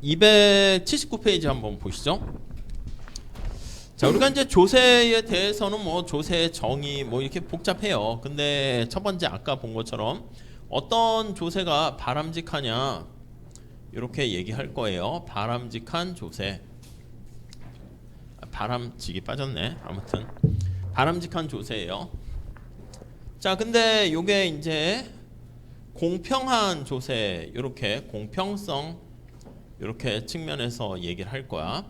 279페이지 한번 보시죠. 자, 우리가 이제 조세에 대해서는 뭐 조세 정의 뭐 이렇게 복잡해요. 근데 첫 번째 아까 본 것처럼 어떤 조세가 바람직하냐 이렇게 얘기할 거예요. 바람직한 조세. 바람직이 빠졌네. 아무튼 바람직한 조세예요. 자, 근데 요게 이제 공평한 조세, 이렇게 공평성 이렇게 측면에서 얘기를 할 거야.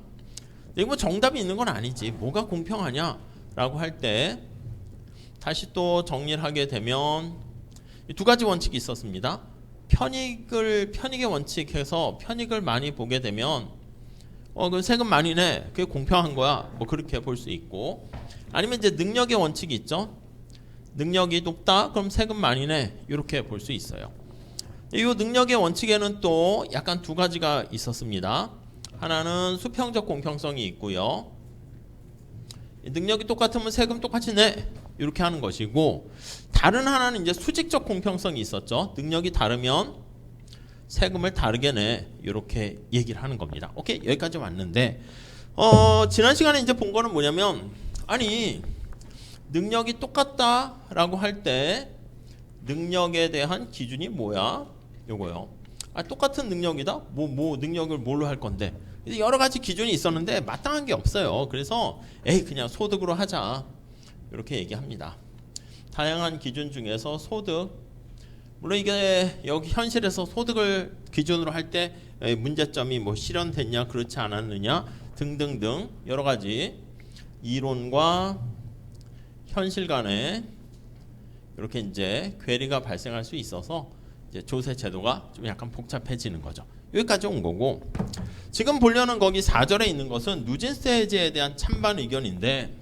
이거 뭐 정답이 있는 건 아니지. 뭐가 공평하냐라고 할 때 다시 또 정리를 하게 되면 두 가지 원칙이 있었습니다. 편익의 원칙에서 편익을 많이 보게 되면 그 세금 많이 내. 그게 공평한 거야. 뭐 그렇게 볼 수 있고, 아니면 이제 능력의 원칙이 있죠. 능력이 높다. 그럼 세금 많이 내. 이렇게 볼 수 있어요. 이 능력의 원칙에는 또 약간 두 가지가 있었습니다. 하나는 수평적 공평성이 있고요. 능력이 똑같으면 세금 똑같이 내. 이렇게 하는 것이고, 다른 하나는 이제 수직적 공평성이 있었죠. 능력이 다르면 세금을 다르게 내. 이렇게 얘기를 하는 겁니다. 오케이? 여기까지 왔는데 지난 시간에 이제 본 거는 뭐냐면, 아니 능력이 똑같다라고 할 때 능력에 대한 기준이 뭐야? 요거요. 똑같은 능력이다? 뭐 능력을 뭘로 할 건데? 여러 가지 기준이 있었는데 마땅한 게 없어요. 그래서 그냥 소득으로 하자. 이렇게 얘기합니다. 다양한 기준 중에서 소득, 물론 이게 여기 현실에서 소득을 기준으로 할 때 문제점이 뭐 실현됐냐 그렇지 않았느냐 등등등 여러 가지 이론과 현실 간에 이렇게 이제 괴리가 발생할 수 있어서 이제 조세 제도가 좀 약간 복잡해지는 거죠. 여기까지 온 거고, 지금 보려는 거기 4절에 있는 것은 누진세 해제에 대한 찬반 의견인데,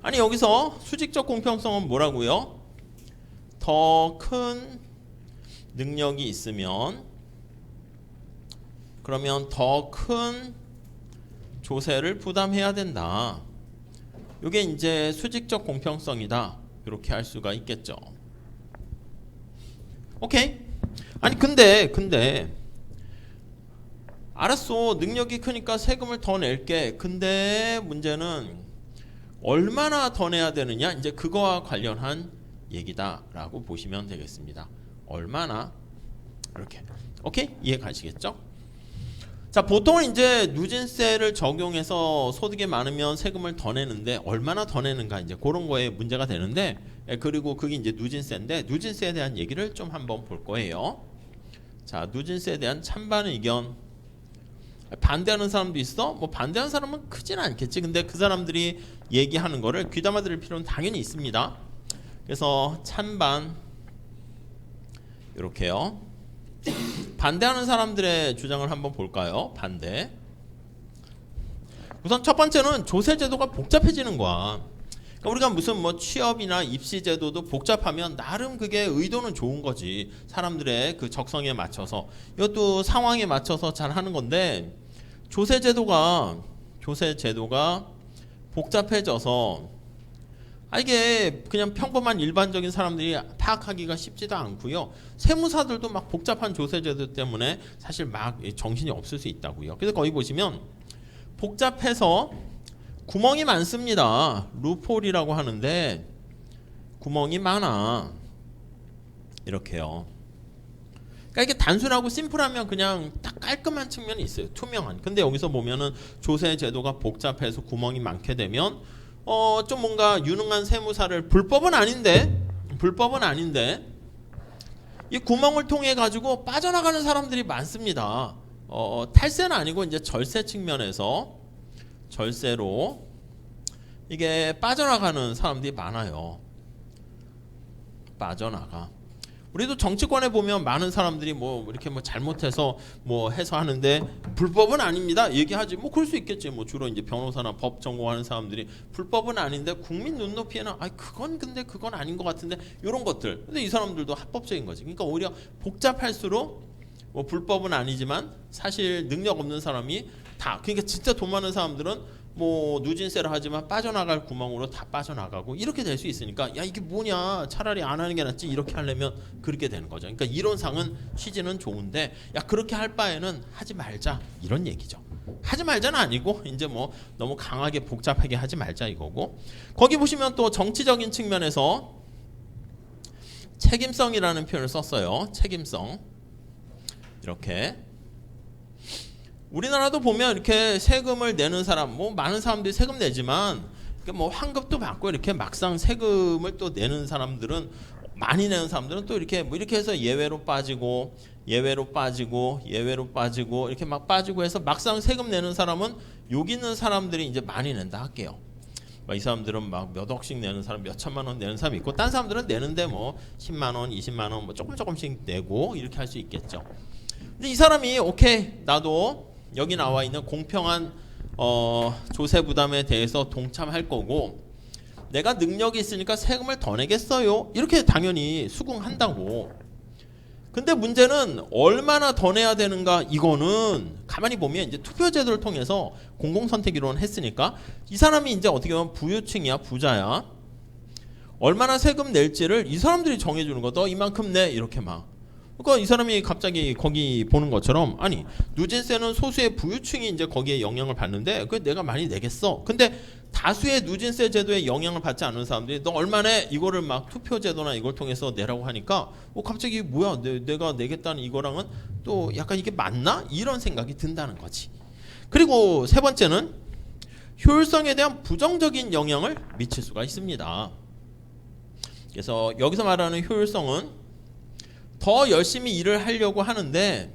아니 여기서 수직적 공평성은 뭐라고요? 더 큰 능력이 있으면 그러면 더 큰 조세를 부담해야 된다. 이게 이제 수직적 공평성이다. 이렇게 할 수가 있겠죠. 오케이? 아니 근데 알았어. 능력이 크니까 세금을 더 낼게. 근데 문제는 얼마나 더 내야 되느냐? 이제 그거와 관련한 얘기다라고 보시면 되겠습니다. 얼마나? 이렇게. 오케이? 이해 가시겠죠? 자, 보통은 이제 누진세를 적용해서 소득이 많으면 세금을 더 내는데 얼마나 더 내는가 이제 그런 거에 문제가 되는데, 그리고 그게 이제 누진세인데 누진세에 대한 얘기를 좀 한번 볼 거예요. 자, 누진세에 대한 찬반 의견. 반대하는 사람도 있어? 뭐 반대하는 사람은 크지는 않겠지. 근데 그 사람들이 얘기하는 거를 귀담아 들을 필요는 당연히 있습니다. 그래서 찬반 이렇게요. 반대하는 사람들의 주장을 한번 볼까요? 반대. 우선 첫 번째는 조세 제도가 복잡해지는 거야. 그러니까 우리가 무슨 뭐 취업이나 입시 제도도 복잡하면 나름 그게 의도는 좋은 거지. 사람들의 그 적성에 맞춰서, 이것도 상황에 맞춰서 잘 하는 건데, 조세 제도가 복잡해져서 이게 그냥 평범한 일반적인 사람들이 파악하기가 쉽지도 않고요. 세무사들도 막 복잡한 조세 제도 때문에 사실 막 정신이 없을 수 있다고요. 그래서 거기 보시면 복잡해서 구멍이 많습니다. 루폴이라고 하는데 구멍이 많아. 이렇게요. 그러니까 이게 단순하고 심플하면 그냥 딱 깔끔한 측면이 있어요. 투명한. 근데 여기서 보면은 조세 제도가 복잡해서 구멍이 많게 되면 좀 뭔가 유능한 세무사를 불법은 아닌데 이 구멍을 통해 가지고 빠져나가는 사람들이 많습니다. 탈세는 아니고 이제 절세 측면에서 절세로 이게 빠져나가는 사람들이 많아요. 빠져나가. 우리도 정치권에 보면 많은 사람들이 뭐 이렇게 뭐 잘못해서 뭐 해서 하는데 불법은 아닙니다 얘기하지. 뭐 그럴 수 있겠지. 뭐 주로 이제 변호사나 법 전공하는 사람들이 불법은 아닌데 국민 눈높이에는 그건 아닌 것 같은데 이런 것들. 근데 이 사람들도 합법적인 거지. 그러니까 오히려 복잡할수록 뭐 불법은 아니지만 사실 능력 없는 사람이 다, 그러니까 진짜 돈 많은 사람들은 뭐 누진세를 하지만 빠져나갈 구멍으로 다 빠져나가고 이렇게 될 수 있으니까 야 이게 뭐냐 차라리 안 하는 게 낫지 이렇게 하려면 그렇게 되는 거죠. 그러니까 이론상은 취지는 좋은데 야 그렇게 할 바에는 하지 말자 이런 얘기죠. 하지 말자는 아니고 이제 뭐 너무 강하게 복잡하게 하지 말자 이거고 거기 보시면 또 정치적인 측면에서 책임성이라는 표현을 썼어요. 책임성 이렇게 우리나라도 보면 이렇게 세금을 내는 사람 뭐 많은 사람들이 세금 내지만 뭐 환급도 받고 이렇게 막상 세금을 또 내는 사람들은 많이 내는 사람들은 또 이렇게 뭐 이렇게 해서 예외로 빠지고 이렇게 막 빠지고 해서 막상 세금 내는 사람은 여기 있는 사람들이 이제 많이 낸다 할게요. 이 사람들은 막 몇 억씩 내는 사람, 몇 천만 원 내는 사람이 있고, 딴 사람들은 내는데 뭐 10만 원, 20만 원, 뭐 조금씩 내고 이렇게 할 수 있겠죠. 근데 이 사람이 오케이 나도 여기 나와 있는 공평한 조세 부담에 대해서 동참할 거고, 내가 능력이 있으니까 세금을 더 내겠어요. 이렇게 당연히 수긍한다고. 근데 문제는 얼마나 더 내야 되는가 이거는 가만히 보면 이제 투표제도를 통해서 공공선택이론 했으니까 이 사람이 이제 어떻게 보면 부유층이야 부자야 얼마나 세금 낼지를 이 사람들이 정해주는 거. 너 이만큼 내 이렇게 막. 그러니까 이 사람이 갑자기 거기 보는 것처럼 아니 누진세는 소수의 부유층이 이제 거기에 영향을 받는데 그 내가 많이 내겠어. 근데 다수의 누진세 제도에 영향을 받지 않는 사람들이 너 얼마 내? 이거를 막 투표제도나 이걸 통해서 내라고 하니까 갑자기 뭐야 내가 내겠다는 이거랑은 또 약간 이게 맞나? 이런 생각이 든다는 거지. 그리고 세 번째는 효율성에 대한 부정적인 영향을 미칠 수가 있습니다. 그래서 여기서 말하는 효율성은 더 열심히 일을 하려고 하는데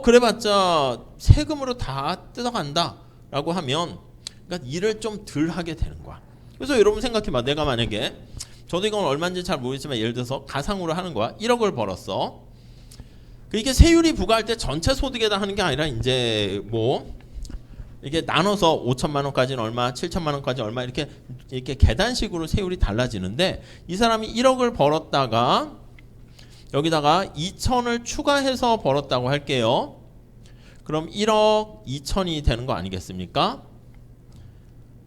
그래봤자 세금으로 다 뜯어간다 라고 하면 그러니까 일을 좀 덜 하게 되는 거야. 그래서 여러분 생각해봐. 내가 만약에 저도 이건 얼마인지 잘 모르겠지만 예를 들어서 가상으로 하는 거야. 1억을 벌었어. 이게 세율이 부과할 때 전체 소득에다 하는 게 아니라 이제 뭐 이게 나눠서 5천만 원까지는 얼마, 7천만 원까지 얼마 이렇게 계단식으로 세율이 달라지는데 이 사람이 1억을 벌었다가 여기다가 2천을 추가해서 벌었다고 할게요. 그럼 1억 2천이 되는 거 아니겠습니까?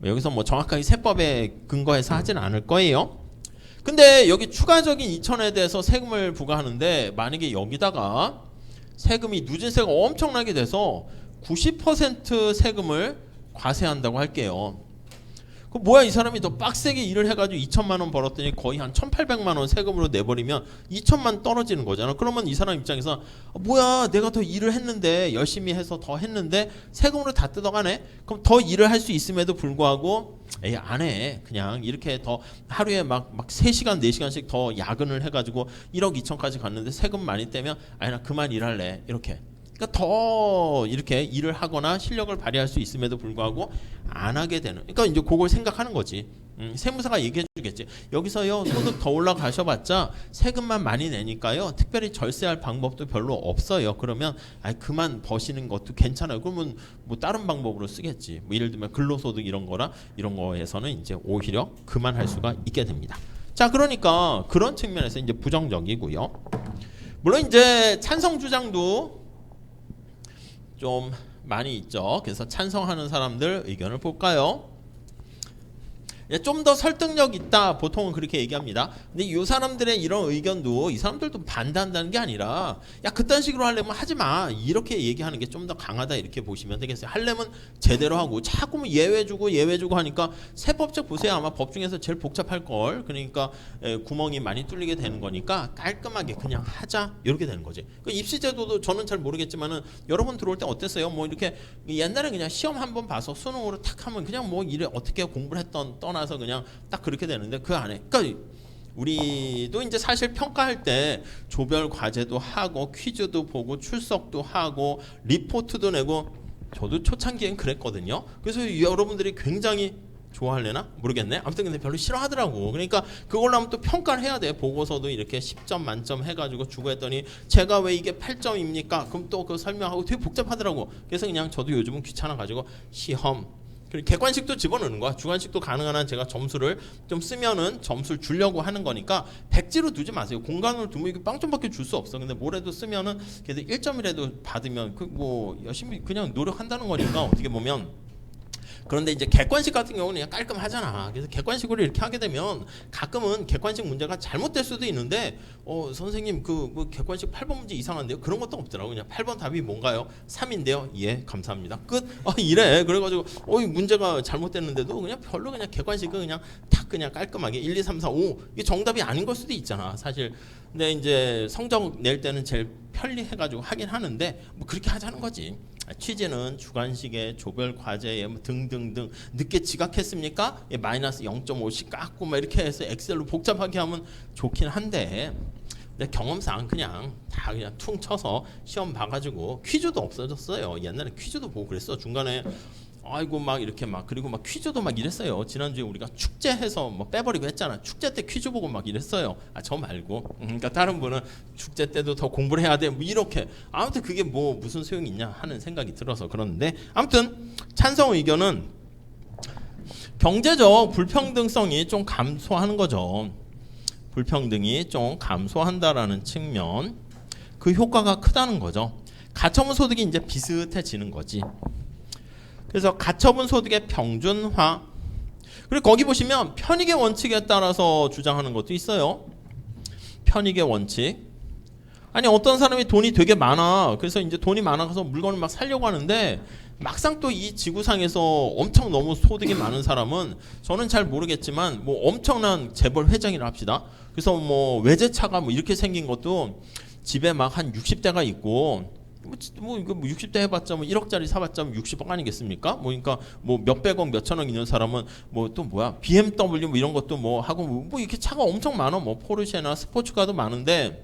여기서 뭐 정확하게 세법에 근거해서 하진 않을 거예요. 근데 여기 추가적인 2천에 대해서 세금을 부과하는데 만약에 여기다가 세금이 누진세가 엄청나게 돼서 90% 세금을 과세한다고 할게요. 그 뭐야 이 사람이 더 빡세게 일을 해가지고 2천만 원 벌었더니 거의 한 1,800만 원 세금으로 내버리면 2천만 떨어지는 거잖아. 그러면 이 사람 입장에서 뭐야 내가 더 일을 했는데 열심히 해서 더 했는데 세금으로 다 뜯어가네. 그럼 더 일을 할 수 있음에도 불구하고 에이 안 해. 그냥 이렇게 더 하루에 막 3시간 4시간씩 더 야근을 해가지고 1억 2천까지 갔는데 세금 많이 떼면 아니 나 그만 일할래. 이렇게. 그러니까 더 이렇게 일을 하거나 실력을 발휘할 수 있음에도 불구하고 안 하게 되는. 그러니까 이제 그걸 생각하는 거지. 세무사가 얘기해 주겠지. 여기서요 소득 더 올라가셔봤자 세금만 많이 내니까요 특별히 절세할 방법도 별로 없어요. 그러면 그만 버시는 것도 괜찮아요. 그러면 뭐 다른 방법으로 쓰겠지. 뭐 예를 들면 근로소득 이런 거에서는 이제 오히려 그만할 수가 있게 됩니다. 자 그러니까 그런 측면에서 이제 부정적이고요. 물론 이제 찬성 주장도 좀 많이 있죠. 그래서 찬성하는 사람들 의견을 볼까요? 좀 더 설득력 있다 보통은 그렇게 얘기합니다. 근데 이 사람들의 이런 의견도 이 사람들도 반대한다는 게 아니라 야 그딴 식으로 하려면 하지 마 이렇게 얘기하는 게 좀 더 강하다 이렇게 보시면 되겠어요. 하려면 제대로 하고 자꾸 뭐 예외 주고 하니까 세법적 보세요. 아마 법 중에서 제일 복잡할 걸. 그러니까 구멍이 많이 뚫리게 되는 거니까 깔끔하게 그냥 하자 이렇게 되는 거지. 그 입시제도도 저는 잘 모르겠지만은 여러분 들어올 때 어땠어요? 뭐 이렇게 옛날에 그냥 시험 한번 봐서 수능으로 탁 하면 그냥 뭐 일에 어떻게 공부를 했던 떠나서 그냥 딱 그렇게 되는데 그 안에 그러니까 우리도 이제 사실 평가할 때 조별 과제도 하고 퀴즈도 보고 출석도 하고 리포트도 내고 저도 초창기엔 그랬거든요. 그래서 여러분들이 굉장히 좋아할래나? 모르겠네. 아무튼 근데 별로 싫어하더라고. 그러니까 그걸로 하면 또 평가를 해야 돼. 보고서도 이렇게 10점 만점 해가지고 주고 했더니 제가 왜 이게 8점입니까? 그럼 또 그 설명하고 되게 복잡하더라고. 그래서 그냥 저도 요즘은 귀찮아가지고 시험 그리고 객관식도 집어넣는 거야. 주관식도 가능한 한 제가 점수를 좀 쓰면은 점수를 주려고 하는 거니까 백지로 두지 마세요. 공간으로 두면 이게 빵점밖에 줄 수 없어. 근데 뭐래도 쓰면은 그래도 1점이라도 받으면 그 뭐 열심히 그냥 노력한다는 거니까 어떻게 보면 그런데 이제 객관식 같은 경우는 그냥 깔끔하잖아. 그래서 객관식으로 이렇게 하게 되면 가끔은 객관식 문제가 잘못될 수도 있는데 선생님 그 객관식 8번 문제 이상한데요? 그런 것도 없더라고. 그냥 8번 답이 뭔가요? 3인데요. 예, 감사합니다. 끝. 이래. 그래가지고 이 문제가 잘못됐는데도 그냥 별로 그냥 객관식은 그냥 탁 그냥 깔끔하게 1, 2, 3, 4, 5 이게 정답이 아닌 걸 수도 있잖아. 사실. 근데 이제 성적 낼 때는 제일 편리해가지고 하긴 하는데 뭐 그렇게 하자는 거지. 취지는 주관식에 조별 과제에 뭐 등등등 늦게 지각했습니까? 예, 마이너스 0.5씩 깎고 막 이렇게 해서 엑셀로 복잡하게 하면 좋긴 한데 근데 경험상 그냥 다 그냥 퉁 쳐서 시험 봐가지고 퀴즈도 없어졌어요. 옛날에 퀴즈도 보고 그랬어. 중간에 아이고 막 이렇게 막 그리고 막 퀴즈도 막 이랬어요. 지난주에 우리가 축제해서 뭐 빼버리고 했잖아. 축제 때 퀴즈 보고 막 이랬어요. 저 말고 그러니까 다른 분은 축제 때도 더 공부를 해야 돼 뭐 이렇게 아무튼 그게 뭐 무슨 소용이 있냐 하는 생각이 들어서 그러는데 아무튼 찬성 의견은 경제적 불평등성이 좀 감소하는 거죠. 불평등이 좀 감소한다라는 측면 그 효과가 크다는 거죠. 가처분 소득이 이제 비슷해지는 거지. 그래서 가처분 소득의 평준화 그리고 거기 보시면 편익의 원칙에 따라서 주장하는 것도 있어요. 편익의 원칙 아니 어떤 사람이 돈이 되게 많아 그래서 이제 돈이 많아서 물건을 막 사려고 하는데 막상 또 이 지구상에서 엄청 너무 소득이 많은 사람은 저는 잘 모르겠지만 뭐 엄청난 재벌 회장이라 합시다. 그래서 뭐 외제차가 뭐 이렇게 생긴 것도 집에 막 한 60대가 있고 뭐 이거 60대 해봤자 뭐 1억짜리 사봤자 60억 아니겠습니까? 뭐 그러니까 뭐 몇백억 몇천억 있는 사람은 뭐 또 뭐야 BMW 뭐 이런 것도 뭐 하고 뭐 이렇게 차가 엄청 많아. 뭐 포르쉐나 스포츠카도 많은데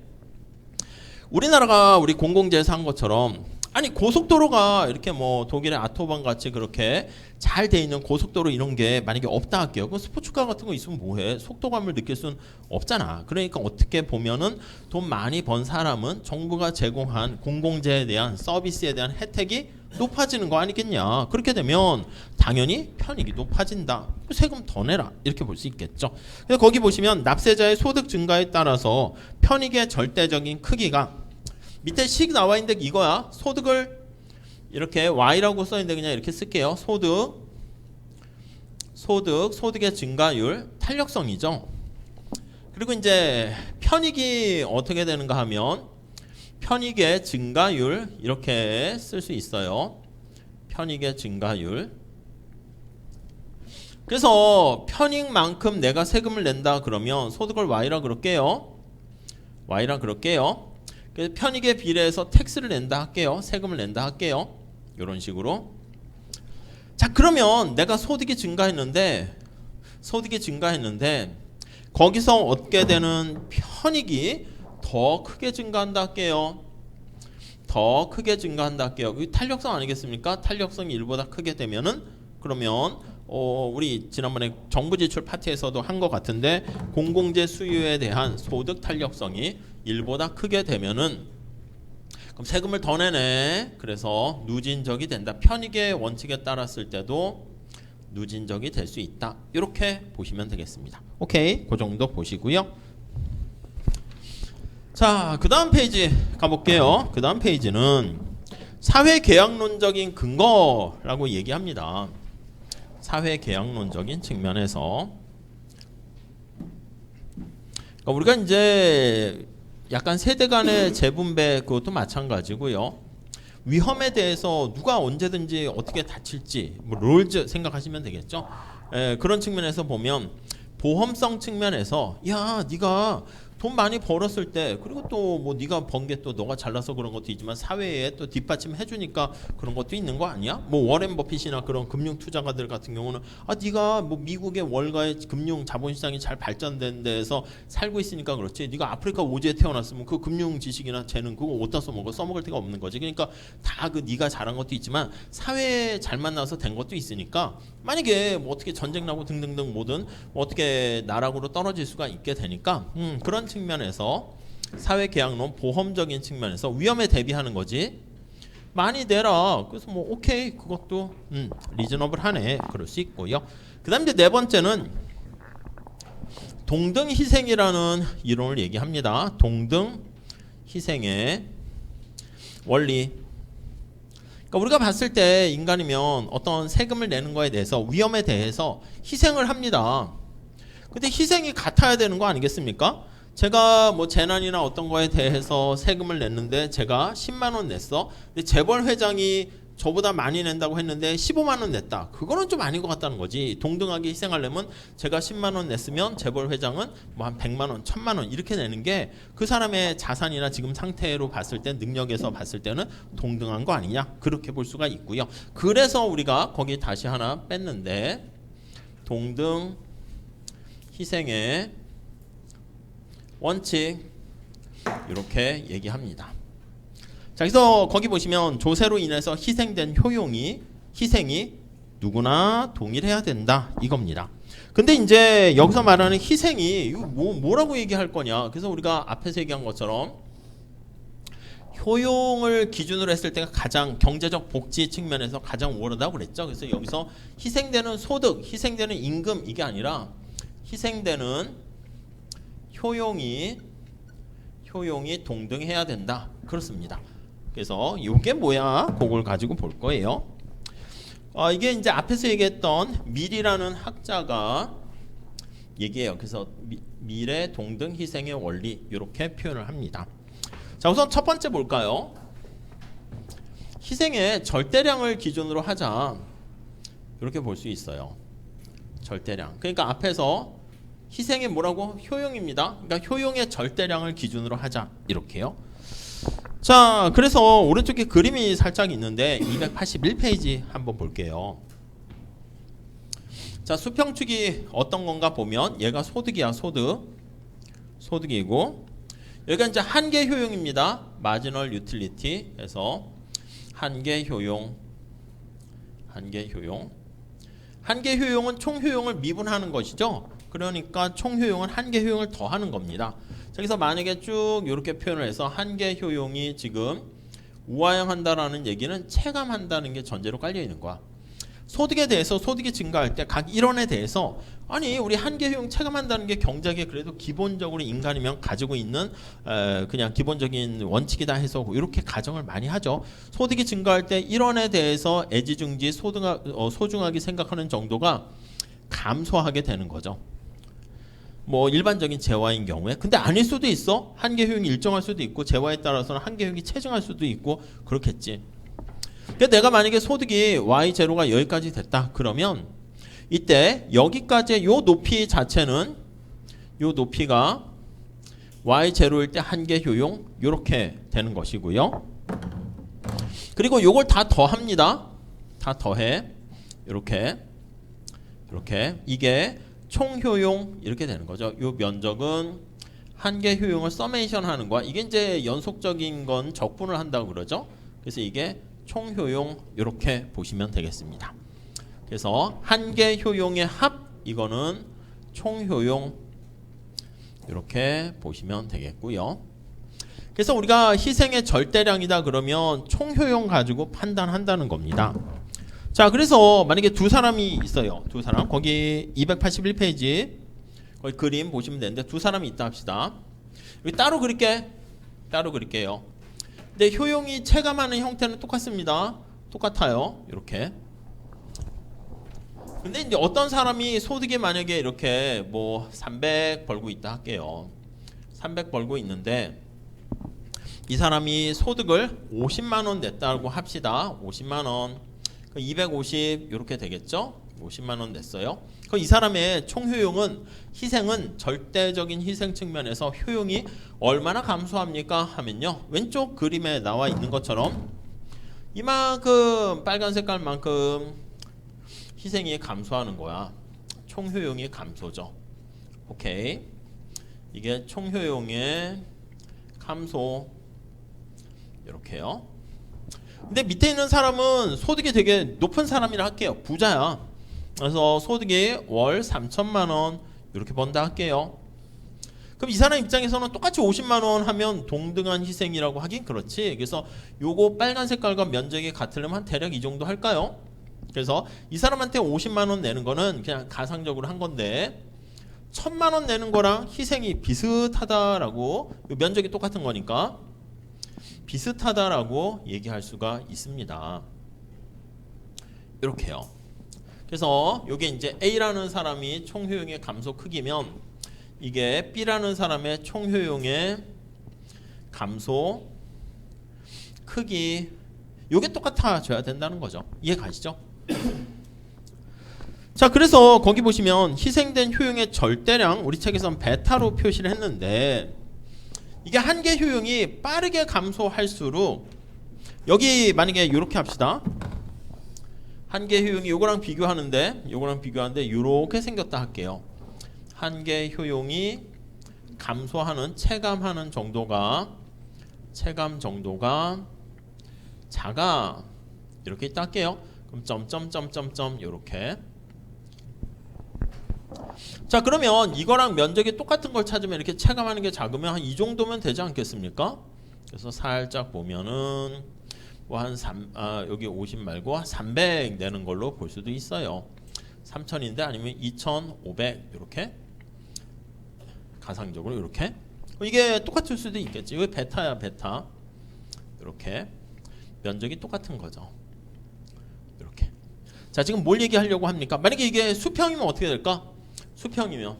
우리나라가 우리 공공재에서 한 것처럼 아니 고속도로가 이렇게 뭐 독일의 아토반 같이 그렇게 잘 돼 있는 고속도로 이런 게 만약에 없다 할게요. 그럼 스포츠카 같은 거 있으면 뭐해? 속도감을 느낄 수는 없잖아. 그러니까 어떻게 보면은 돈 많이 번 사람은 정부가 제공한 공공재에 대한 서비스에 대한 혜택이 높아지는 거 아니겠냐. 그렇게 되면 당연히 편익이 높아진다. 세금 더 내라. 이렇게 볼 수 있겠죠. 그래서 거기 보시면 납세자의 소득 증가에 따라서 편익의 절대적인 크기가 밑에 식 나와 있는데 이거야. 소득을 이렇게 Y라고 써 있는데 그냥 이렇게 쓸게요. 소득의 증가율, 탄력성이죠. 그리고 이제 편익이 어떻게 되는가 하면 편익의 증가율 이렇게 쓸 수 있어요. 편익의 증가율. 그래서 편익만큼 내가 세금을 낸다 그러면 소득을 Y라 그럴게요. 그래서 편익에 비례해서 텍스를 낸다 할게요. 세금을 낸다 할게요. 이런 식으로. 자 그러면 내가 소득이 증가했는데 거기서 얻게 되는 편익이 더 크게 증가한다 할게요. 이 탄력성 아니겠습니까? 탄력성이 1보다 크게 되면은 그러면 우리 지난번에 정부 지출 파트에서도 한 것 같은데 공공재 수요에 대한 소득 탄력성이 1보다 크게 되면은 그럼 세금을 더 내네. 그래서 누진적이 된다. 편익의 원칙에 따랐을 때도 누진적이 될 수 있다. 이렇게 보시면 되겠습니다. 오케이, 그 정도 보시고요. 자, 그 다음 페이지 가볼게요. 그 다음 페이지는 사회계약론적인 근거라고 얘기합니다. 사회계약론적인 측면에서 그러니까 우리가 이제 약간 세대 간의 재분배 그것도 마찬가지고요. 위험에 대해서 누가 언제든지 어떻게 다칠지 뭐 롤즈 생각하시면 되겠죠. 그런 측면에서 보면 보험성 측면에서 야 네가 돈 많이 벌었을 때 그리고 또 뭐 네가 번 게 또 너가 잘나서 그런 것도 있지만 사회에 또 뒷받침 해주니까 그런 것도 있는 거 아니야? 뭐 워렌 버핏이나 그런 금융 투자가들 같은 경우는 네가 뭐 미국의 월가의 금융 자본시장이 잘 발전된 데에서 살고 있으니까 그렇지. 네가 아프리카 오지에 태어났으면 그 금융 지식이나 재능 그거 어디다 써먹을 데가 없는 거지. 그러니까 다 그 네가 잘한 것도 있지만 사회에 잘 만나서 된 것도 있으니까 만약에 뭐 어떻게 전쟁 나고 등등등 뭐든 뭐 어떻게 나락으로 떨어질 수가 있게 되니까 그런 측면에서 사회계약론 보험적인 측면에서 위험에 대비하는 거지. 많이 내라. 그래서 뭐 오케이 그것도 리즈너블하네. 그럴 수 있고요. 그다음 이제 네 번째는 동등 희생이라는 이론을 얘기합니다. 동등 희생의 원리. 그러니까 우리가 봤을 때 인간이면 어떤 세금을 내는 거에 대해서 위험에 대해서 희생을 합니다. 근데 희생이 같아야 되는 거 아니겠습니까? 제가 뭐 재난이나 어떤 거에 대해서 세금을 냈는데 제가 10만 원 냈어. 근데 재벌 회장이 저보다 많이 낸다고 했는데 15만 원 냈다. 그거는 좀 아닌 것 같다는 거지. 동등하게 희생하려면 제가 10만 원 냈으면 재벌 회장은 뭐 한 100만 원, 1000만 원 이렇게 내는 게 그 사람의 자산이나 지금 상태로 봤을 때 능력에서 봤을 때는 동등한 거 아니냐? 그렇게 볼 수가 있고요. 그래서 우리가 거기 다시 하나 뺐는데 동등 희생의 원칙 이렇게 얘기합니다. 자, 그래서 거기 보시면 조세로 인해서 희생된 희생이 누구나 동일해야 된다 이겁니다. 근데 이제 여기서 말하는 희생이 이거 뭐라고 얘기할 거냐? 그래서 우리가 앞에서 얘기한 것처럼 효용을 기준으로 했을 때가 가장 경제적 복지 측면에서 가장 우월하다고 그랬죠. 그래서 여기서 희생되는 소득, 희생되는 임금 이게 아니라 희생되는 효용이 동등해야 된다. 그렇습니다. 그래서 이게 뭐야? 그걸 가지고 볼 거예요. 이게 이제 앞에서 얘기했던 밀이라는 학자가 얘기해요. 그래서 밀의 동등 희생의 원리 이렇게 표현을 합니다. 자, 우선 첫 번째 볼까요? 희생의 절대량을 기준으로 하자. 이렇게 볼 수 있어요. 절대량. 그러니까 앞에서 희생이 뭐라고? 효용입니다. 그러니까 효용의 절대량을 기준으로 하자. 이렇게요. 자, 그래서 오른쪽에 그림이 살짝 있는데 281페이지 한번 볼게요. 자, 수평축이 어떤 건가 보면 얘가 소득이야. 소득이고 여기가 이제 한계 효용입니다. 마지널 유틸리티 해서 한계 효용은 총 효용을 미분하는 것이죠. 그러니까 총 효용은 한계 효용을 더하는 겁니다. 여기서 만약에 쭉 이렇게 표현을 해서 한계 효용이 지금 우하향한다라는 얘기는 체감한다는 게 전제로 깔려 있는 거야. 소득에 대해서 소득이 증가할 때 각 일원에 대해서 아니 우리 한계 효용 체감한다는 게 경제학에 그래도 기본적으로 인간이면 가지고 있는 그냥 기본적인 원칙이다 해서 이렇게 가정을 많이 하죠. 소득이 증가할 때 일원에 대해서 애지중지 소중하게 생각하는 정도가 감소하게 되는 거죠. 뭐 일반적인 재화인 경우에 근데 아닐 수도 있어. 한계 효용이 일정할 수도 있고 재화에 따라서는 한계 효용이 체증할 수도 있고 그렇겠지. 그러니까 내가 만약에 소득이 Y0가 여기까지 됐다 그러면 이때 여기까지의 요 높이 자체는 요 높이가 Y0일 때 한계 효용 요렇게 되는 것이고요. 그리고 요걸 다 더합니다. 다 더해. 이렇게 이게 총효용 이렇게 되는 거죠. 이 면적은 한계 효용을 서메이션 하는 거야. 이게 이제 연속적인 건 적분을 한다고 그러죠. 그래서 이게 총효용 이렇게 보시면 되겠습니다. 그래서 한계 효용의 합 이거는 총효용 이렇게 보시면 되겠고요. 그래서 우리가 희생의 절대량이다 그러면 총효용 가지고 판단한다는 겁니다. 자, 그래서 만약에 두 사람이 있어요. 두 사람. 거기 281페이지 거기 그림 보시면 되는데 두 사람이 있다 합시다. 여기 따로 그릴게요. 근데 효용이 체감하는 형태는 똑같습니다. 똑같아요. 이렇게. 근데 이제 어떤 사람이 소득이 만약에 이렇게 뭐 300 벌고 있다 할게요. 300 벌고 있는데 이 사람이 소득을 50만 원 냈다고 합시다. 50만 원. 250 이렇게 되겠죠? 50만 원 냈어요. 그럼 이 사람의 총효용은 희생은 절대적인 희생 측면에서 효용이 얼마나 감소합니까? 하면요. 왼쪽 그림에 나와 있는 것처럼 이만큼 빨간 색깔만큼 희생이 감소하는 거야. 총효용이 감소죠. 오케이. 이게 총효용의 감소 이렇게요. 근데 밑에 있는 사람은 소득이 되게 높은 사람이라 할게요. 부자야. 그래서 소득이 월 3천만 원 이렇게 번다 할게요. 그럼 이 사람 입장에서는 똑같이 50만 원 하면 동등한 희생이라고 하긴 그렇지. 그래서 요거 빨간 색깔과 면적이 같으려면 한 대략 이 정도 할까요? 그래서 이 사람한테 50만 원 내는 거는 그냥 가상적으로 한 건데 1000만 원 내는 거랑 희생이 비슷하다라고 면적이 똑같은 거니까 비슷하다라고 얘기할 수가 있습니다. 이렇게요. 그래서 이게 이제 A라는 사람이 총 효용의 감소 크기면 이게 B라는 사람의 총 효용의 감소 크기 이게 똑같아져야 된다는 거죠. 이해 가시죠? 자, 그래서 거기 보시면 희생된 효용의 절대량 우리 책에서는 베타로 표시를 했는데 이게 한계 효용이 빠르게 감소할수록 여기 만약에 이렇게 합시다. 한계 효용이 요거랑 비교하는데 이렇게 생겼다 할게요. 한계 효용이 감소하는 체감 정도가 작아 이렇게 있다 할게요. 그럼 점점점점점 이렇게. 자, 그러면 이거랑 면적이 똑같은 걸 찾으면 이렇게 체감하는 게 작으면 한 이 정도면 되지 않겠습니까? 그래서 살짝 보면은 뭐 한 여기 50 말고 300 내는 걸로 볼 수도 있어요. 3000인데 아니면 2500 이렇게 가상적으로 이렇게. 이게 똑같을 수도 있겠지. 이거 베타야 베타. 이렇게 면적이 똑같은 거죠. 이렇게. 자, 지금 뭘 얘기하려고 합니까? 만약에 이게 수평이면 어떻게 될까? 수평이면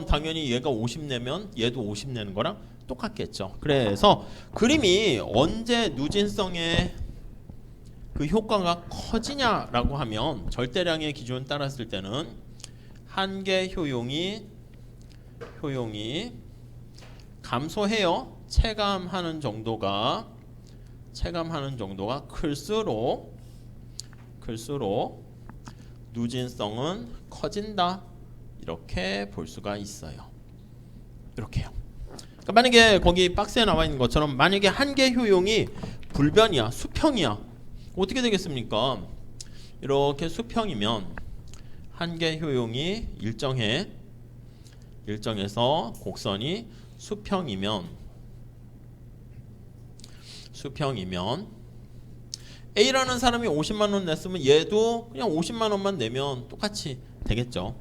당연히 얘가 50 내면 얘도 50 내는 거랑 똑같겠죠. 그래서 그림이 언제 누진성의 그 효과가 커지냐라고 하면 절대량의 기준을 따랐을 때는 한계 효용이 감소해요. 체감하는 정도가 클수록 누진성은 커진다. 이렇게 볼 수가 있어요. 이렇게요. 그러니까 만약에 거기 박스에 나와 있는 것처럼 만약에 한계 효용이 불변이야, 수평이야. 어떻게 되겠습니까? 이렇게 수평이면 한계 효용이 일정해서 곡선이 수평이면 A라는 사람이 50만 원 냈으면 얘도 그냥 50만 원만 내면 똑같이 되겠죠.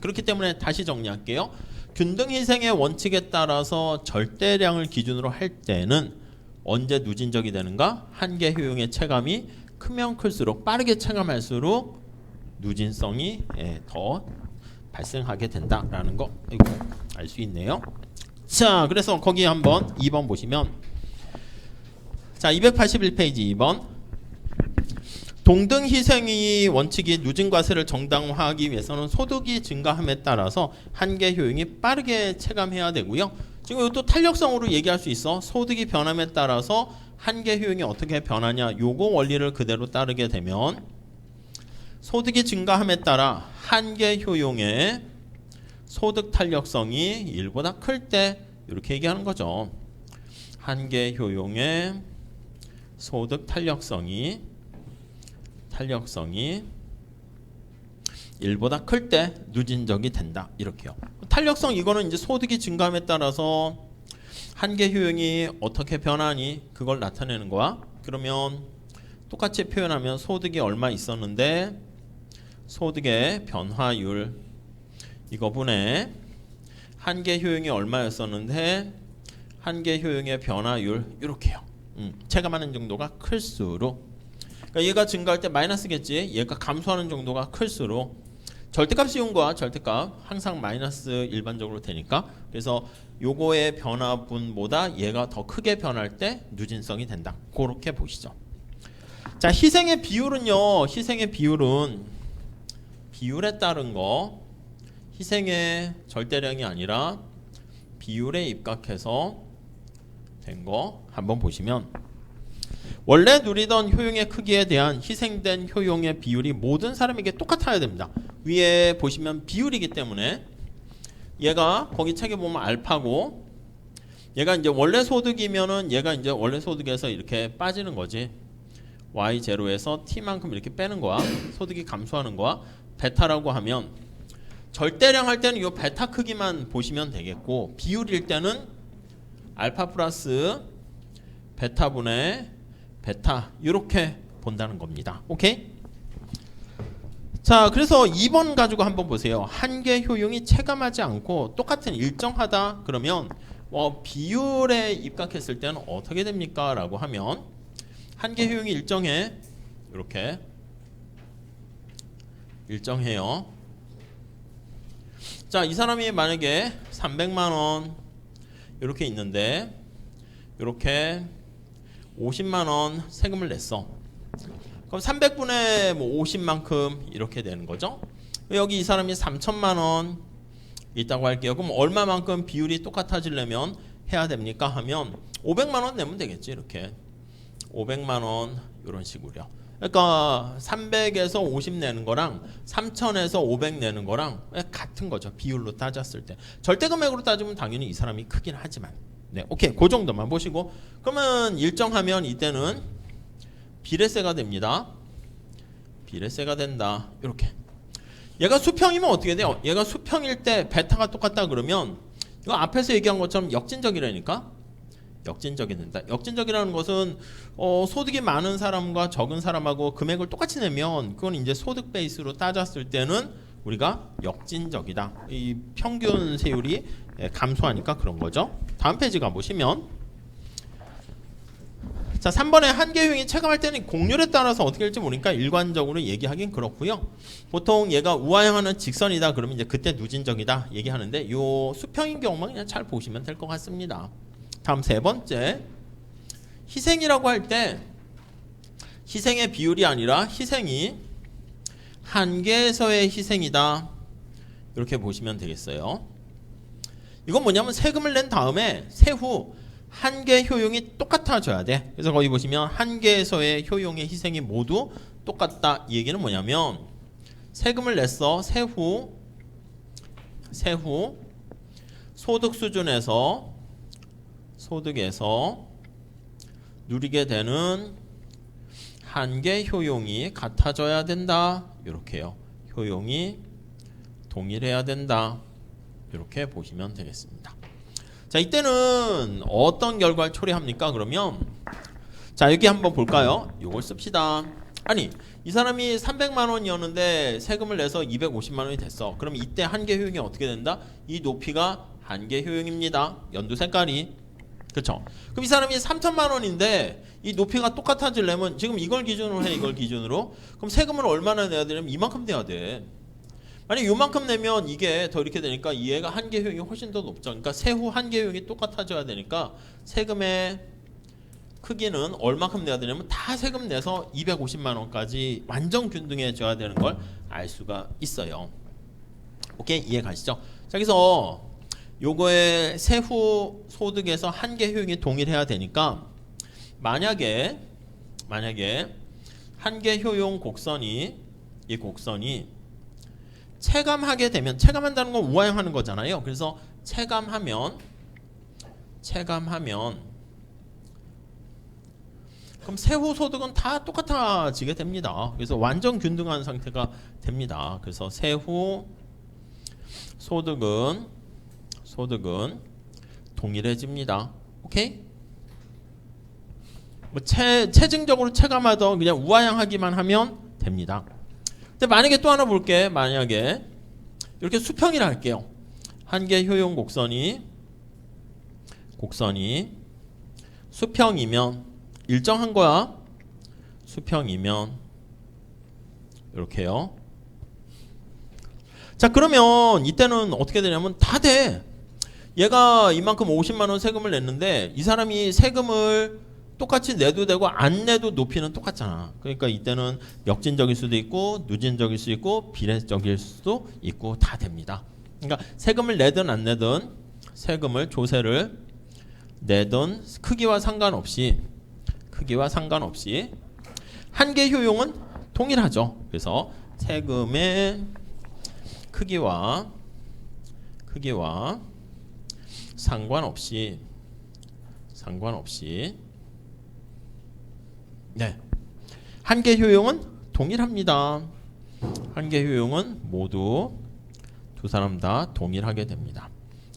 그렇기 때문에 다시 정리할게요. 균등희생의 원칙에 따라서 절대량을 기준으로 할 때는 언제 누진적이 되는가? 한계 효용의 체감이 크면 클수록 빠르게 체감할수록 누진성이 더 발생하게 된다라는 거 알 수 있네요. 자, 그래서 거기 한번 2번 보시면 자, 281페이지 2번 동등희생의 원칙이 누진과세를 정당화하기 위해서는 소득이 증가함에 따라서 한계 효용이 빠르게 체감해야 되고요. 지금 이것도 탄력성으로 얘기할 수 있어. 소득이 변함에 따라서 한계 효용이 어떻게 변하냐. 요거 원리를 그대로 따르게 되면 소득이 증가함에 따라 한계 효용의 소득 탄력성이 1보다 클 때 이렇게 얘기하는 거죠. 한계 효용의 소득 탄력성이 1보다 클 때 누진적이 된다. 이렇게요. 탄력성 이거는 이제 소득이 증가함에 따라서 한계 효용이 어떻게 변하니 그걸 나타내는 거야. 그러면 똑같이 표현하면 소득이 얼마 있었는데 소득의 변화율 이거분에 한계 효용이 얼마였었는데 한계 효용의 변화율 이렇게요. 체감하는 정도가 클수록 그러니까 얘가 증가할 때 마이너스겠지. 얘가 감소하는 정도가 클수록 절대값 씌운 거야. 절대값 항상 마이너스 일반적으로 되니까. 그래서 요거의 변화분보다 얘가 더 크게 변할 때 누진성이 된다. 그렇게 보시죠. 자, 희생의 비율은요. 비율에 따른 거. 희생의 절대량이 아니라 비율에 입각해서 된 거 한번 보시면 원래 누리던 효용의 크기에 대한 희생된 효용의 비율이 모든 사람에게 똑같아야 됩니다. 위에 보시면 비율이기 때문에 얘가 거기 책에 보면 알파고 얘가 이제 원래 소득이면은 얘가 이제 원래 소득에서 이렇게 빠지는 거지. Y0에서 T만큼 이렇게 빼는 거야. 소득이 감소하는 거야. 베타라고 하면 절대량 할 때는 이 베타 크기만 보시면 되겠고 비율일 때는 알파 플러스 베타분의 베타 이렇게 본다는 겁니다. 오케이? 자, 그래서 2번 가지고 한번 보세요. 한계 효용이 체감하지 않고 똑같은 일정하다 그러면 비율에 입각했을 때는 어떻게 됩니까? 라고 하면 한계 효용이 일정해 이렇게 일정해요. 자, 이 사람이 만약에 300만 원 이렇게 있는데 이렇게 50만 원 세금을 냈어. 그럼 300분의 뭐 50만큼 이렇게 되는 거죠. 여기 이 사람이 3천만 원 있다고 할게요. 그럼 얼마만큼 비율이 똑같아지려면 해야 됩니까? 하면 500만 원 내면 되겠지. 이렇게 500만 원 이런 식으로요. 그러니까 300에서 50 내는 거랑 3000에서 500 내는 거랑 같은 거죠. 비율로 따졌을 때. 절대 금액으로 따지면 당연히 이 사람이 크긴 하지만. 네, 오케이. 그 정도만 보시고. 그러면 일정하면 이때는 비례세가 됩니다. 비례세가 된다. 이렇게. 얘가 수평이면 어떻게 돼요? 얘가 수평일 때 베타가 똑같다 그러면 이거 앞에서 얘기한 것처럼 역진적이라니까. 역진적이 된다. 역진적이라는 것은 소득이 많은 사람과 적은 사람하고 금액을 똑같이 내면 그건 이제 소득 베이스로 따졌을 때는 우리가 역진적이다. 이 평균 세율이 감소하니까 그런 거죠. 다음 페이지 가보시면 자 3번에 한계효용이 체감할 때는 공률에 따라서 어떻게 될지 모르니까 일관적으로 얘기하긴 그렇고요. 보통 얘가 우하향하는 직선이다 그러면 이제 그때 누진적이다 얘기하는데 요 수평인 경우만 그냥 잘 보시면 될 것 같습니다. 다음 세 번째 희생이라고 할 때 희생의 비율이 아니라 희생이 한계에서의 희생이다 이렇게 보시면 되겠어요. 이건 뭐냐면 세금을 낸 다음에 세후 한계 효용이 똑같아져야 돼. 그래서 거기 보시면 한계에서의 효용의 희생이 모두 똑같다. 이 얘기는 뭐냐면 세금을 냈어. 세후 소득 수준에서 소득에서 누리게 되는 한계 효용이 같아져야 된다. 이렇게요. 효용이 동일해야 된다. 이렇게 보시면 되겠습니다. 자, 이때는 어떤 결과를 초래합니까? 그러면 자, 여기 한번 볼까요? 이걸 씁시다. 아니, 이 사람이 300만 원이었는데 세금을 내서 250만 원이 됐어. 그럼 이때 한계 효용이 어떻게 된다? 이 높이가 한계 효용입니다. 연두 색깔이. 그렇죠? 그럼 이 사람이 3천만 원인데 이 높이가 똑같아지려면 지금 이걸 기준으로 해. 이걸 기준으로. 그럼 세금을 얼마나 내야 되냐면 이만큼 내야 돼. 만약 요만큼 내면 이게 더 이렇게 되니까 얘가 한계 효용이 훨씬 더 높죠. 그러니까 세후 한계 효용이 똑같아져야 되니까 세금의 크기는 얼마큼 내야 되냐면 다 세금 내서 250만 원까지 완전 균등해져야 되는 걸 알 수가 있어요. 오케이? 이해 가시죠? 자, 그래서 요거의 세후 소득에서 한계 효용이 동일해야 되니까 만약에 한계 효용 곡선이 이 곡선이 체감하게 되면 체감한다는 건 우하향하는 거잖아요. 그래서 체감하면 그럼 세후 소득은 다 똑같아지게 됩니다. 그래서 완전 균등한 상태가 됩니다. 그래서 세후 소득은 동일해집니다. 오케이? 뭐 체증적으로 체감하던 그냥 우하향하기만 하면 됩니다. 근데 만약에 또 하나 볼게. 만약에 이렇게 수평이라 할게요. 한계 효용 곡선이 수평이면 일정한 거야. 수평이면 이렇게요. 자, 그러면 이때는 어떻게 되냐면 다 돼. 얘가 이만큼 50만 원 세금을 냈는데 이 사람이 세금을 똑같이 내도 되고 안 내도 높이는 똑같잖아. 그러니까 이때는 역진적일 수도 있고 누진적일 수 있고 비례적일 수도 있고 다 됩니다. 그러니까 세금을 내든 안 내든 세금을 조세를 내든 크기와 상관없이 한계 효용은 동일하죠. 그래서 세금의 크기와 상관없이 네, 한계 효용은 동일합니다. 한계 효용은 모두 두 사람 다 동일하게 됩니다.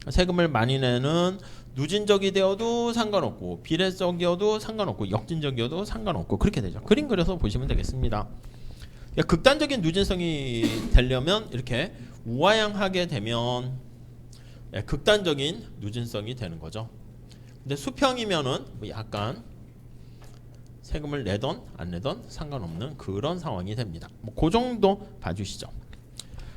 세금을 많이 내는 누진적이 되어도 상관없고 비례적이어도 상관없고 역진적이어도 상관없고 그렇게 되죠. 그림 그려서 보시면 되겠습니다. 극단적인 누진성이 되려면 이렇게 우하향하게 되면 극단적인 누진성이 되는 거죠. 근데 수평이면은 뭐 약간 세금을 내던 안 내던 상관없는 그런 상황이 됩니다. 뭐 그 정도 봐주시죠.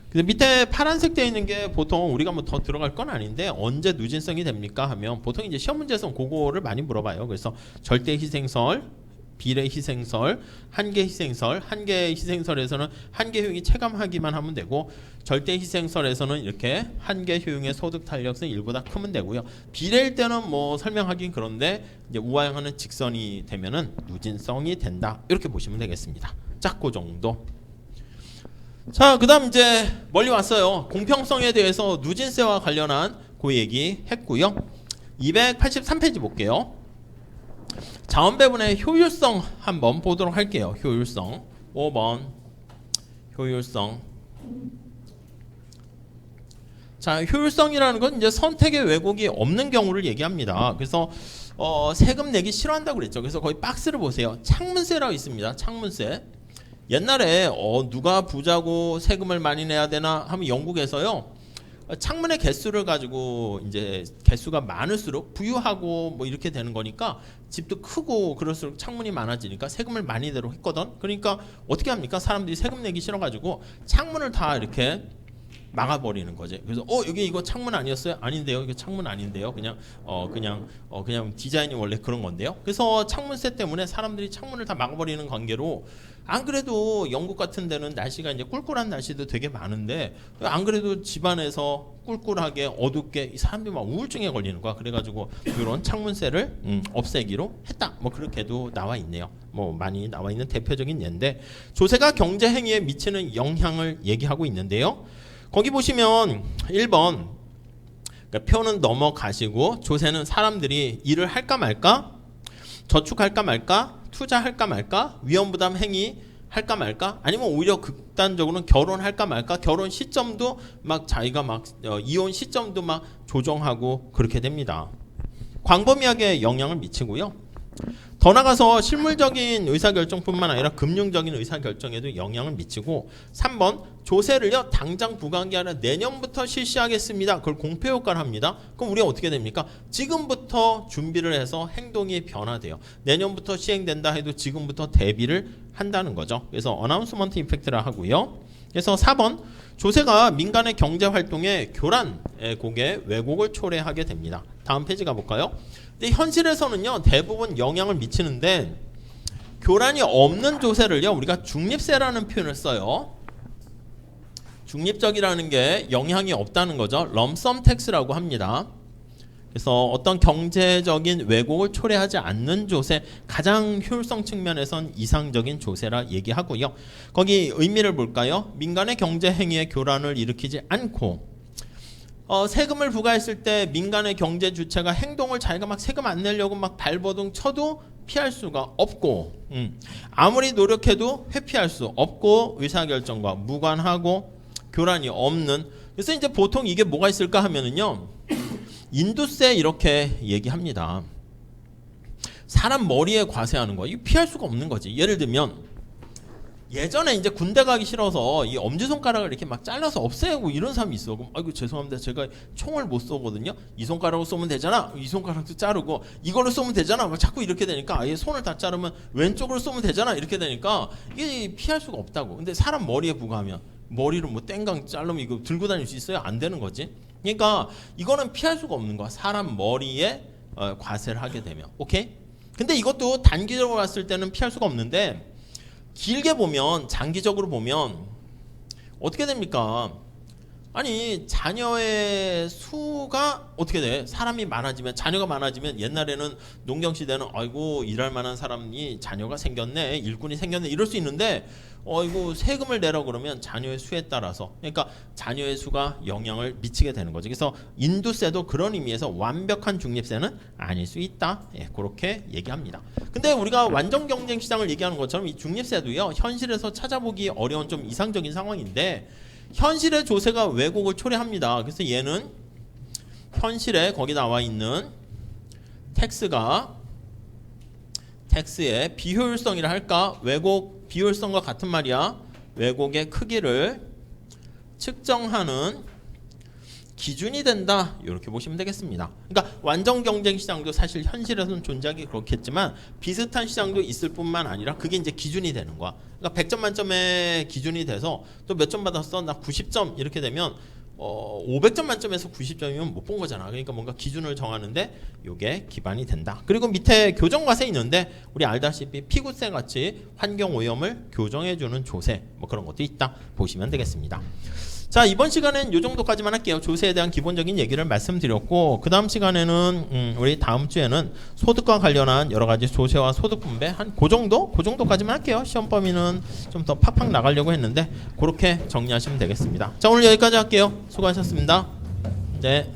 그래서 밑에 파란색 되어 있는 게 보통 우리가 뭐 더 들어갈 건 아닌데 언제 누진성이 됩니까 하면 보통 이제 시험 문제에서 그거를 많이 물어봐요. 그래서 절대 희생설, 비례 희생설, 한계 희생설, 한계 희생설에서는 한계 효용이 체감하기만 하면 되고 절대 희생설에서는 이렇게 한계 효용의 소득 탄력성이 1보다 크면 되고요. 비례일 때는 뭐 설명하긴 그런데 이제 우하향하는 직선이 되면은 누진성이 된다. 이렇게 보시면 되겠습니다. 그 정도. 자, 그다음 이제 멀리 왔어요. 공평성에 대해서 누진세와 관련한 그 얘기 했고요. 283페이지 볼게요. 자원배분의 효율성 한번 보도록 할게요. 효율성 5번 효율성. 자, 효율성이라는 건 이제 선택의 왜곡이 없는 경우를 얘기합니다. 그래서 세금 내기 싫어한다고 그랬죠. 그래서 거기 박스를 보세요. 창문세라고 있습니다. 창문세. 옛날에 누가 부자고 세금을 많이 내야 되나 하면 영국에서요. 창문의 개수를 가지고 이제 개수가 많을수록 부유하고 뭐 이렇게 되는 거니까 집도 크고 그럴수록 창문이 많아지니까 세금을 많이 내도록 했거든. 그러니까 어떻게 합니까? 사람들이 세금 내기 싫어가지고 창문을 다 이렇게 막아버리는 거지. 그래서 여기 이거 창문 아니었어요? 아닌데요. 이거 창문 아닌데요. 그냥 디자인이 원래 그런 건데요. 그래서 창문세 때문에 사람들이 창문을 다 막아버리는 관계로 안 그래도 영국 같은 데는 날씨가 이제 꿀꿀한 날씨도 되게 많은데 안 그래도 집안에서 꿀꿀하게 어둡게 사람들이 막 우울증에 걸리는 거야. 그래가지고 이런 창문세를 없애기로 했다. 뭐 그렇게도 나와 있네요. 뭐 많이 나와 있는 대표적인 예인데 조세가 경제 행위에 미치는 영향을 얘기하고 있는데요. 거기 보시면 1번 그러니까 표는 넘어가시고 조세는 사람들이 일을 할까 말까, 저축할까 말까, 투자할까 말까, 위험부담 행위 할까 말까, 아니면 오히려 극단적으로는 결혼할까 말까, 결혼 시점도 막 자기가 막 이혼 시점도 막 조정하고 그렇게 됩니다. 광범위하게 영향을 미치고요. 더 나가서 실물적인 의사결정뿐만 아니라 금융적인 의사결정에도 영향을 미치고 3번 조세를요 당장 부과한 게 아니라 내년부터 실시하겠습니다. 그걸 공표효과를 합니다. 그럼 우리가 어떻게 됩니까? 지금부터 준비를 해서 행동이 변화돼요. 내년부터 시행된다 해도 지금부터 대비를 한다는 거죠. 그래서 어나운스먼트 이펙트라 하고요. 그래서 4번 조세가 민간의 경제활동에 교란의 곡에 왜곡을 초래하게 됩니다. 다음 페이지 가볼까요? 근데 현실에서는요 대부분 영향을 미치는데 교란이 없는 조세를요 우리가 중립세라는 표현을 써요. 중립적이라는 게 영향이 없다는 거죠. 럼썸 텍스라고 합니다. 그래서 어떤 경제적인 왜곡을 초래하지 않는 조세, 가장 효율성 측면에선 이상적인 조세라 얘기하고요. 거기 의미를 볼까요? 민간의 경제 행위에 교란을 일으키지 않고 세금을 부과했을 때 민간의 경제 주체가 행동을 자기가 막 세금 안 내려고 막 발버둥 쳐도 피할 수가 없고 아무리 노력해도 회피할 수 없고 의사결정과 무관하고 교란이 없는. 그래서 이제 보통 이게 뭐가 있을까 하면은요 인두세 이렇게 얘기합니다. 사람 머리에 과세하는 거 이거 피할 수가 없는 거지. 예를 들면 예전에 이제 군대 가기 싫어서 이 엄지손가락을 이렇게 막 잘라서 없애고 이런 사람이 있어. 그럼 아이고 죄송합니다. 제가 총을 못 쏘거든요. 이 손가락으로 쏘면 되잖아. 이 손가락도 자르고 이걸로 쏘면 되잖아. 막 자꾸 이렇게 되니까 아예 손을 다 자르면 왼쪽으로 쏘면 되잖아. 이렇게 되니까 이게 피할 수가 없다고. 근데 사람 머리에 부과하면 머리를 뭐 땡강 자르면 이거 들고 다닐 수 있어요? 안 되는 거지. 그러니까 이거는 피할 수가 없는 거야. 사람 머리에 과세를 하게 되면. 오케이? 근데 이것도 단기적으로 봤을 때는 피할 수가 없는데 길게 보면 장기적으로 보면 어떻게 됩니까? 아니 자녀의 수가 어떻게 돼? 사람이 많아지면 자녀가 많아지면 옛날에는 농경시대는 아이고 일할 만한 사람이 자녀가 생겼네 일꾼이 생겼네 이럴 수 있는데 이거 세금을 내라 그러면 자녀의 수에 따라서 그러니까 자녀의 수가 영향을 미치게 되는 거죠. 그래서 인두세도 그런 의미에서 완벽한 중립세는 아닐 수 있다. 예, 그렇게 얘기합니다. 근데 우리가 완전 경쟁 시장을 얘기하는 것처럼 이 중립세도요 현실에서 찾아보기 어려운 좀 이상적인 상황인데 현실의 조세가 왜곡을 초래합니다. 그래서 얘는 현실에 거기 나와 있는 텍스의 비효율성이라 할까? 왜곡 비효율성과 같은 말이야. 왜곡의 크기를 측정하는 기준이 된다 이렇게 보시면 되겠습니다. 그러니까 완전 경쟁 시장도 사실 현실에서는 존재하기 그렇겠지만 비슷한 시장도 있을 뿐만 아니라 그게 이제 기준이 되는 거야. 그러니까 100점 만점의 기준이 돼서 또 몇 점 받았어? 나 90점 이렇게 되면 500점 만점에서 90점이면 못 본 거잖아. 그러니까 뭔가 기준을 정하는데 이게 기반이 된다. 그리고 밑에 교정과세 있는데 우리 알다시피 피구세 같이 환경 오염을 교정해주는 조세 뭐 그런 것도 있다 보시면 되겠습니다. 자, 이번 시간엔 이 정도까지만 할게요. 조세에 대한 기본적인 얘기를 말씀드렸고 그 다음 시간에는 우리 다음 주에는 소득과 관련한 여러 가지 조세와 소득 분배 한 그 정도까지만 할게요. 시험 범위는 좀 더 팍팍 나가려고 했는데 그렇게 정리하시면 되겠습니다. 자, 오늘 여기까지 할게요. 수고하셨습니다. 네.